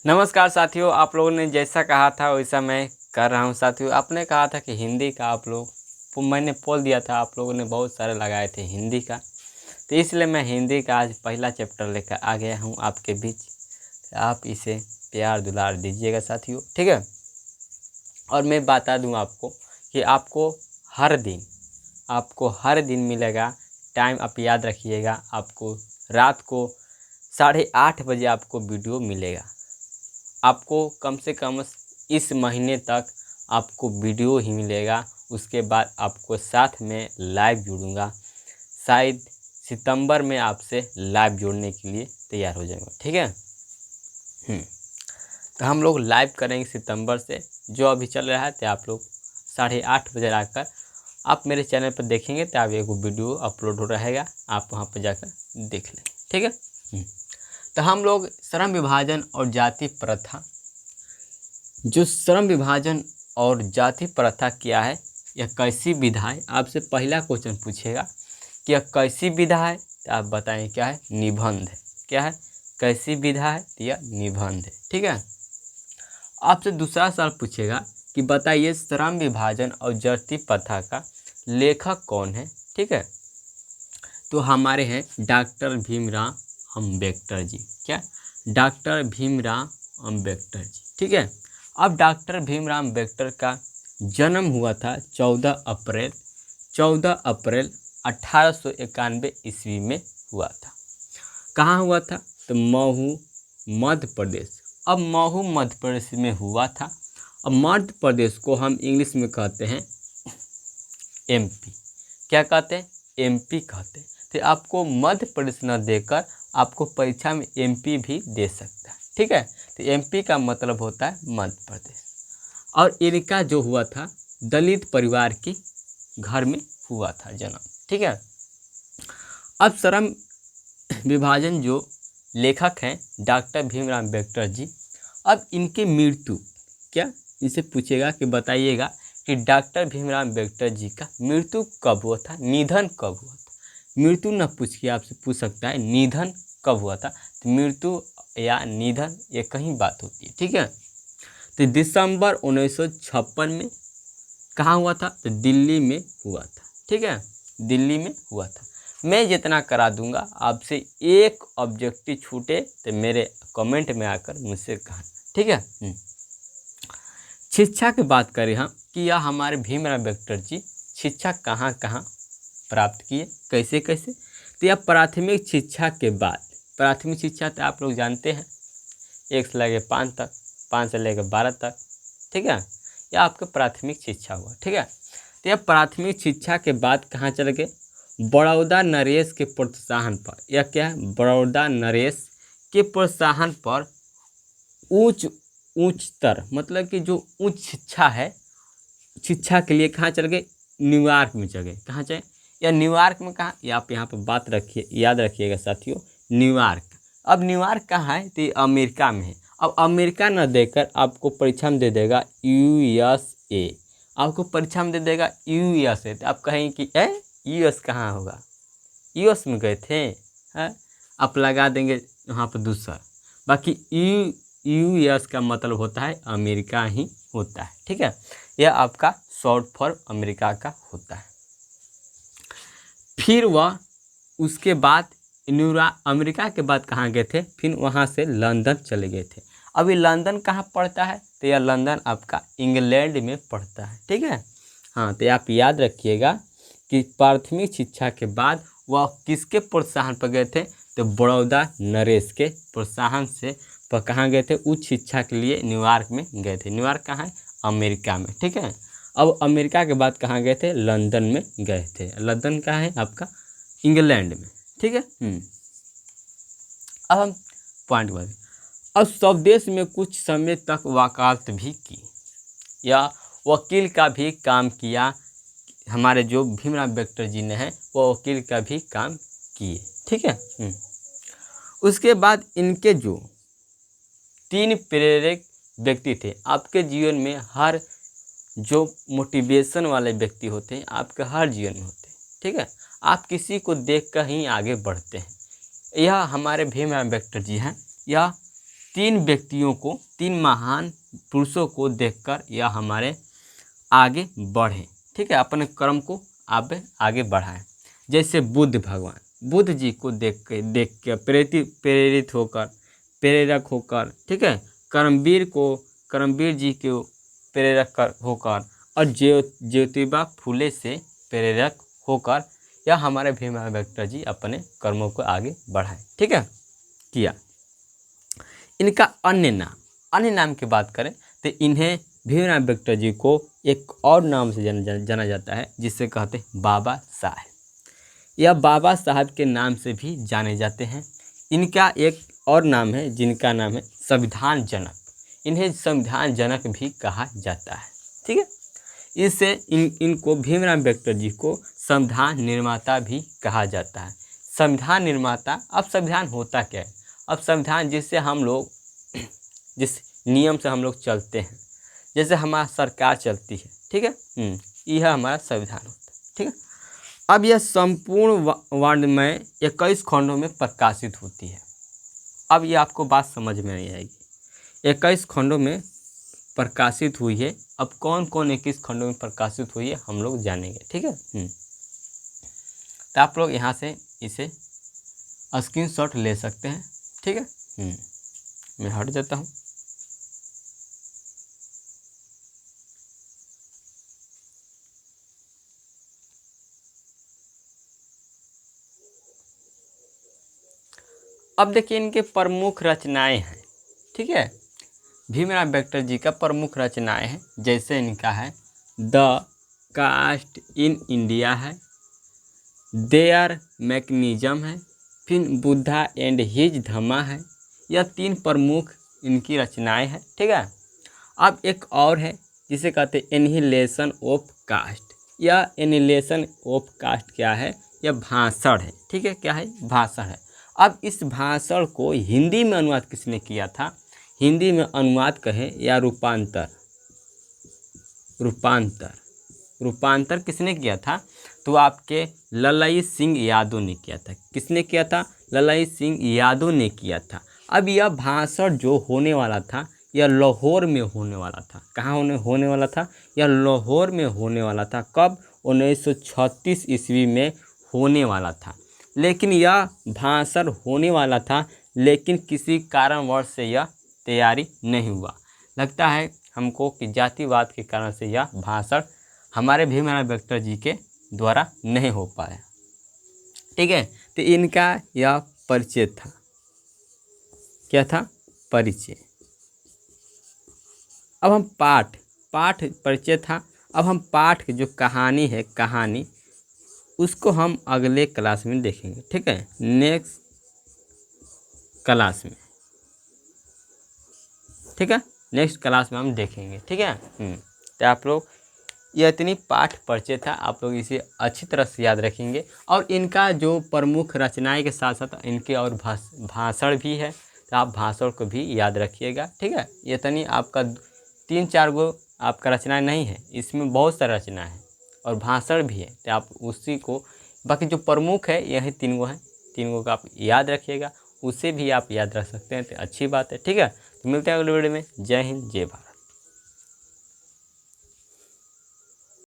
नमस्कार साथियों, आप लोगों ने जैसा कहा था वैसा मैं कर रहा हूं। साथियों, आपने कहा था कि हिंदी का आप लोग मैंने पोल दिया था, आप लोगों ने बहुत सारे लगाए थे हिंदी का, तो इसलिए मैं हिंदी का आज पहला चैप्टर लेकर आ गया हूं आपके बीच। तो आप इसे प्यार दुलार दीजिएगा साथियों, ठीक है। और मैं बता दूं आपको कि आपको हर दिन मिलेगा टाइम। आप याद रखिएगा, आपको रात को 8:30 बजे आपको वीडियो मिलेगा। आपको कम से कम इस महीने तक आपको वीडियो ही मिलेगा। उसके बाद आपको साथ में लाइव जुड़ूंगा। शायद सितंबर में आपसे लाइव जुड़ने के लिए तैयार हो जाएगा, ठीक है। तो हम लोग लाइव करेंगे सितंबर से। जो अभी चल रहा है तो आप लोग 8:30 बजे आकर आप मेरे चैनल पर देखेंगे तो आप एक वीडियो अपलोड हो रहेगा, आप वहाँ पर जाकर देख लें, ठीक है। तो हम लोग श्रम विभाजन और जाति प्रथा, जो श्रम विभाजन और जाति प्रथा क्या है, यह कैसी विधा है, आपसे पहला क्वेश्चन पूछेगा कि यह कैसी विधा है, तो आप बताएं क्या है, निबंध है। क्या है, कैसी विधा है, यह निबंध है, ठीक है। आपसे दूसरा सवाल पूछेगा कि बताइए श्रम विभाजन और जाति प्रथा का लेखक कौन है, ठीक है। तो हमारे हैं डॉक्टर भीमराव अंबेडकर जी। क्या, डॉक्टर भीमराव अंबेडकर जी, ठीक है। अब डॉक्टर भीमराव अंबेडकर का जन्म हुआ था 14 अप्रैल 1891 ईस्वी में हुआ था। कहाँ हुआ था, तो महू मध्य प्रदेश। अब महू मध्य प्रदेश में हुआ था। अब मध्य प्रदेश को हम इंग्लिश में कहते हैं एमपी। क्या कहते हैं, एमपी कहते हैं। तो आपको मध्य प्रदेश न देकर आपको परीक्षा में एमपी भी दे सकता है, ठीक है। तो एमपी का मतलब होता है मध्य प्रदेश। और इनका जो हुआ था दलित परिवार के घर में हुआ था जन्म, ठीक है। अब श्रम विभाजन जो लेखक हैं डॉक्टर भीमराव अंबेडकर जी, अब इनकी मृत्यु, क्या इनसे पूछेगा कि बताइएगा कि डॉक्टर भीमराव अंबेडकर जी का मृत्यु कब हुआ था, निधन कब हुआ था। मृत्यु न पूछ के आपसे पूछ सकता है निधन कब हुआ था। तो मृत्यु या निधन ये कहीं बात होती है, ठीक है। तो दिसंबर 1956 में कहाँ हुआ था, तो दिल्ली में हुआ था, ठीक है, दिल्ली में हुआ था। मैं जितना करा दूंगा, आपसे एक ऑब्जेक्टिव छूटे तो मेरे कमेंट में आकर मुझसे कहना, ठीक है। शिक्षा की बात करें हम कि यह हमारे भीमराव अंबेडकर जी शिक्षा कहाँ कहाँ प्राप्त किए, कैसे कैसे। तो यह प्राथमिक शिक्षा के बाद, प्राथमिक शिक्षा तो आप लोग जानते हैं 1 से लेकर 5 तक, 5 से लेकर 12 तक, ठीक है। यह आपका प्राथमिक शिक्षा हुआ, ठीक है। तो यह प्राथमिक शिक्षा के बाद कहाँ चले गए, बड़ौदा नरेश के प्रोत्साहन पर। यह क्या है, बड़ौदा नरेश के प्रोत्साहन पर उच्चतर मतलब कि जो उच्च शिक्षा है, शिक्षा के लिए कहाँ चल गए, न्यूयॉर्क में चल गए। कहाँ चले, या न्यूयॉर्क में कहाँ, या आप यहाँ पर बात रखिए, याद रखिएगा साथियों, न्यूयॉर्क। अब न्यूयॉर्क कहाँ है, तो अमेरिका में है। अब अमेरिका न देकर आपको परीक्षा में दे देगा USA, आपको परीक्षा में दे देगा USA। तो आप कहेंगे कि US कहाँ होगा, US में गए थे, है, आप लगा देंगे वहाँ पर दूसरा। बाकी US का मतलब होता है अमेरिका ही होता है, ठीक है। यह आपका शॉर्ट फॉर्म अमेरिका का होता है। फिर वह उसके बाद अमेरिका के बाद कहाँ गए थे, फिर वहाँ से लंदन चले गए थे। अभी लंदन कहाँ पड़ता है, तो यह लंदन आपका इंग्लैंड में पड़ता है, ठीक है। हाँ, तो आप याद रखिएगा कि प्राथमिक शिक्षा के बाद वह किसके प्रोत्साहन पर गए थे, तो बड़ौदा नरेश के प्रोत्साहन से पर कहाँ गए थे, उच्च शिक्षा के लिए न्यूयॉर्क में गए थे। न्यूयॉर्क कहाँ है, अमेरिका में, ठीक है। अब अमेरिका के बाद कहाँ गए थे, लंदन में गए थे। लंदन कहाँ है आपका, इंग्लैंड में, ठीक है। अब हम पॉइंट बढ़े। अब स्वदेश में कुछ समय तक वकालत भी की या वकील का भी काम किया। हमारे जो भीमराव अंबेडकर जी ने है वो वकील का भी काम किए, ठीक है। उसके बाद इनके जो 3 प्रेरक व्यक्ति थे आपके जीवन में, हर जो मोटिवेशन वाले व्यक्ति होते हैं आपके हर जीवन में होते हैं, ठीक है। आप किसी को देख कर ही आगे बढ़ते हैं। यह हमारे भीमराव अंबेडकर जी हैं। यह तीन व्यक्तियों को, तीन महान पुरुषों को देखकर यह हमारे आगे बढ़े, ठीक है, अपने कर्म को आप आगे बढ़ाएं। जैसे बुद्ध भगवान, बुद्ध जी को देख के प्रेरित होकर, प्रेरक होकर, ठीक है, कर्मवीर जी को प्रेरक होकर और ज्योतिबा फुले से प्रेरक होकर यह हमारे भीमराव अम्बेडकर जी अपने कर्मों को आगे बढ़ाए, ठीक है, किया। इनका अन्य नाम की बात करें तो इन्हें भीमराव अम्बेडकर जी को एक और नाम से जाना जाता है, जिसे कहते हैं बाबा साहेब। यह बाबा साहब के नाम से भी जाने जाते हैं। इनका एक और नाम है जिनका नाम है संविधान जनक। इन्हें संविधान जनक भी कहा जाता है, ठीक है। इससे इनको भीमराव अम्बेडकर जी को संविधान निर्माता भी कहा जाता है। संविधान निर्माता, अब संविधान होता क्या है? अब संविधान जिससे हम लोग, जिस नियम से हम लोग चलते हैं, जैसे हमारा सरकार चलती है, ठीक है, यह हमारा संविधान होता है, ठीक है। अब यह संपूर्ण वर्ड में 21 खंडों में प्रकाशित होती है। अब ये आपको बात समझ में नहीं आएगी। 21 खंडों में प्रकाशित हुई है। अब कौन कौन 21 खंडों में प्रकाशित हुई है हम लोग जानेंगे, ठीक है। तो आप लोग यहाँ से इसे स्क्रीनशॉट ले सकते हैं, ठीक है। मैं हट जाता हूँ। अब देखिए इनके प्रमुख रचनाएं हैं, ठीक है। भीमराव अम्बेडकर जी का प्रमुख रचनाएं हैं, जैसे इनका है द कास्ट इन इंडिया है, देयर मैकेनिज्म है, फिर बुद्धा एंड हिज धम्मा है। यह तीन प्रमुख इनकी रचनाएं हैं, ठीक है। अब एक और है जिसे कहते हैं एनिहिलेशन ऑफ कास्ट। यह एनिहिलेशन ऑफ कास्ट क्या है? यह भाषण है, ठीक है। क्या है? भाषण है। अब इस भाषण को हिंदी में अनुवाद किसने किया था? हिंदी में अनुवाद कहें या रूपांतर किसने किया था? तो आपके ललाई सिंह यादव ने किया था। किसने किया था? ललाई सिंह यादव ने किया था। अब यह भाषण जो होने वाला था यह लाहौर में होने वाला था। कहाँ होने वाला था? यह लाहौर में होने वाला था। कब? 1936 ईस्वी में होने वाला था। लेकिन यह भाषण होने वाला था, लेकिन किसी कारणवश से यह तैयारी नहीं हुआ। लगता है हमको कि जातिवाद के कारण से यह भाषण हमारे भीमराव अम्बेडकर जी के द्वारा नहीं हो पाया, ठीक है। तो इनका यह परिचय था। क्या था? परिचय। अब हम पाठ परिचय था। अब हम पाठ की जो कहानी है, कहानी उसको हम अगले क्लास में देखेंगे, ठीक है। नेक्स्ट क्लास में, ठीक है। नेक्स्ट क्लास में हम देखेंगे, ठीक है। तो आप लोग यह इतनी पाठ परिचय था, आप लोग इसे अच्छी तरह से याद रखेंगे। और इनका जो प्रमुख रचनाएं के साथ साथ इनके और भाषण भी है, तो आप भाषण को भी याद रखिएगा, ठीक है। ये इतनी आपका 3-4 गो आपका रचनाएं नहीं है, इसमें बहुत सारा रचना है और भाषण भी है। तो आप उसी को, बाकी जो प्रमुख है यही 3 गो है, 3 गो का आप याद रखिएगा। उसे भी आप याद रख सकते हैं, तो अच्छी बात है, ठीक है। तो मिलते हैं अगले वीडियो में। जय हिंद, जय भारत।